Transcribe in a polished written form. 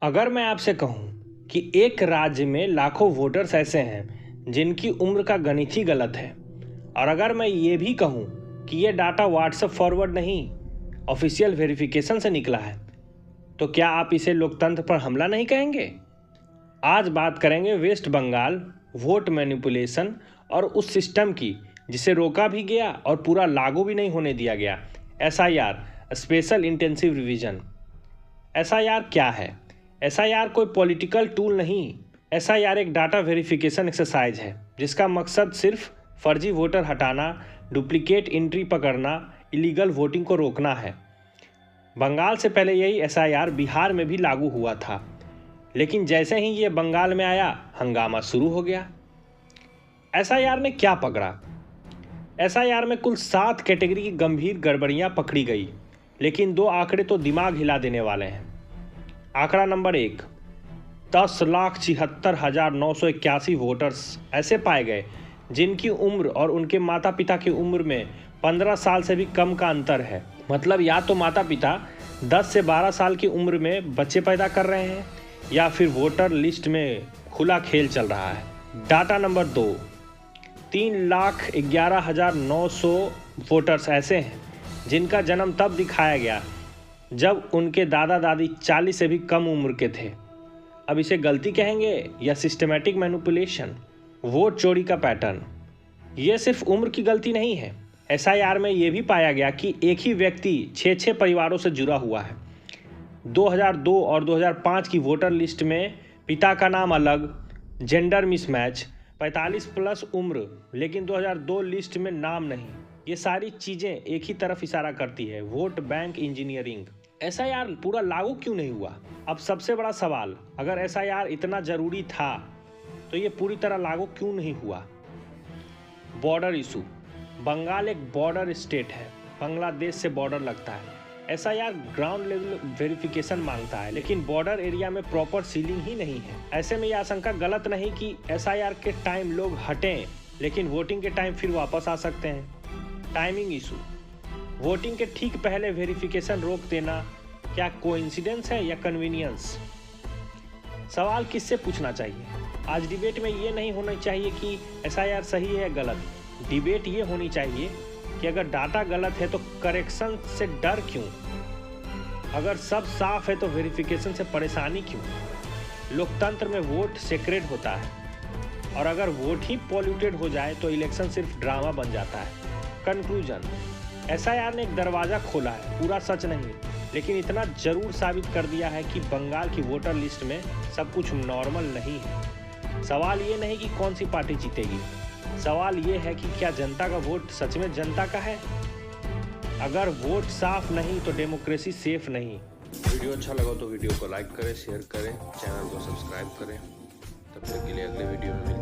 अगर मैं आपसे कहूं कि एक राज्य में लाखों वोटर्स ऐसे हैं जिनकी उम्र का गणित ही गलत है, और अगर मैं ये भी कहूं कि ये डाटा व्हाट्सएप फॉरवर्ड नहीं, ऑफिशियल वेरिफिकेशन से निकला है, तो क्या आप इसे लोकतंत्र पर हमला नहीं कहेंगे? आज बात करेंगे वेस्ट बंगाल वोट मैनिपुलेशन और उस सिस्टम की जिसे रोका भी गया और पूरा लागू भी नहीं होने दिया गया। SIR, special intensive revision. SIR क्या है? एसआईआर कोई पॉलिटिकल टूल नहीं। एसआईआर एक डाटा वेरिफिकेशन एक्सरसाइज है जिसका मकसद सिर्फ फर्जी वोटर हटाना, डुप्लीकेट एंट्री पकड़ना, इलीगल वोटिंग को रोकना है। बंगाल से पहले यही एसआईआर बिहार में भी लागू हुआ था, लेकिन जैसे ही ये बंगाल में आया हंगामा शुरू हो गया। एसआईआर ने क्या पकड़ा? एसआईआर में कुल 7 कैटेगरी की गंभीर गड़बड़ियां पकड़ी गई, लेकिन 2 आंकड़े तो दिमाग हिला देने वाले हैं। आंकड़ा नंबर 1, 10,76,981 वोटर्स ऐसे पाए गए जिनकी उम्र और उनके माता पिता की उम्र में 15 साल से भी कम का अंतर है। मतलब या तो माता पिता 10 से 12 साल की उम्र में बच्चे पैदा कर रहे हैं या फिर वोटर लिस्ट में खुला खेल चल रहा है। डाटा नंबर 2, 3,11,900 वोटर्स ऐसे हैं जिनका जन्म तब दिखाया गया जब उनके दादा दादी 40 से भी कम उम्र के थे। अब इसे गलती कहेंगे या सिस्टमैटिक मैनिपुलेशन? वोट चोरी का पैटर्न। ये सिर्फ उम्र की गलती नहीं है। एसआईआर में ये भी पाया गया कि एक ही व्यक्ति 6 परिवारों से जुड़ा हुआ है। 2002 और 2005 की वोटर लिस्ट में पिता का नाम अलग, जेंडर मिसमैच, 45 प्लस उम्र, लेकिन 2002 लिस्ट में नाम नहीं। ये सारी चीज़ें एक ही तरफ इशारा करती है, वोट बैंक इंजीनियरिंग। एसआईआर पूरा लागू क्यों नहीं हुआ? अब सबसे बड़ा सवाल, अगर एसआईआर इतना ज़रूरी था तो ये पूरी तरह लागू क्यों नहीं हुआ? Border issue. बंगाल एक बॉर्डर स्टेट है, बांग्लादेश से बॉर्डर लगता है। एसआईआर ग्राउंड लेवल वेरिफिकेशन मांगता है, लेकिन बॉर्डर एरिया में प्रॉपर सीलिंग ही नहीं है। ऐसे में यह आशंका गलत नहीं कि एसआईआर के टाइम लोग हटें, लेकिन वोटिंग के टाइम फिर वापस आ सकते हैं। Timing issue. वोटिंग के ठीक पहले वेरिफिकेशन रोक देना क्या कोइंसिडेंस है या कन्वीनियंस? सवाल किससे पूछना चाहिए? आज डिबेट में ये नहीं होना चाहिए कि एसआईआर सही है या गलत। डिबेट ये होनी चाहिए कि अगर डाटा गलत है तो करेक्शन से डर क्यों? अगर सब साफ है तो वेरिफिकेशन से परेशानी क्यों? लोकतंत्र में वोट सेक्रेड होता है, और अगर वोट ही पॉल्यूटेड हो जाए तो इलेक्शन सिर्फ ड्रामा बन जाता है। कंक्लूजन, एसआईआर ने एक दरवाज़ा खोला है, पूरा सच नहीं, लेकिन इतना जरूर साबित कर दिया है कि बंगाल की वोटर लिस्ट में सब कुछ नॉर्मल नहीं है। सवाल ये नहीं कि कौन सी पार्टी जीतेगी, सवाल ये है कि क्या जनता का वोट सच में जनता का है? अगर वोट साफ नहीं तो डेमोक्रेसी सेफ नहीं। वीडियो अच्छा लगा तो वीडियो को लाइक करें, शेयर करें, चैनल को सब्सक्राइब करें। तब तक के लिए अगले वीडियो में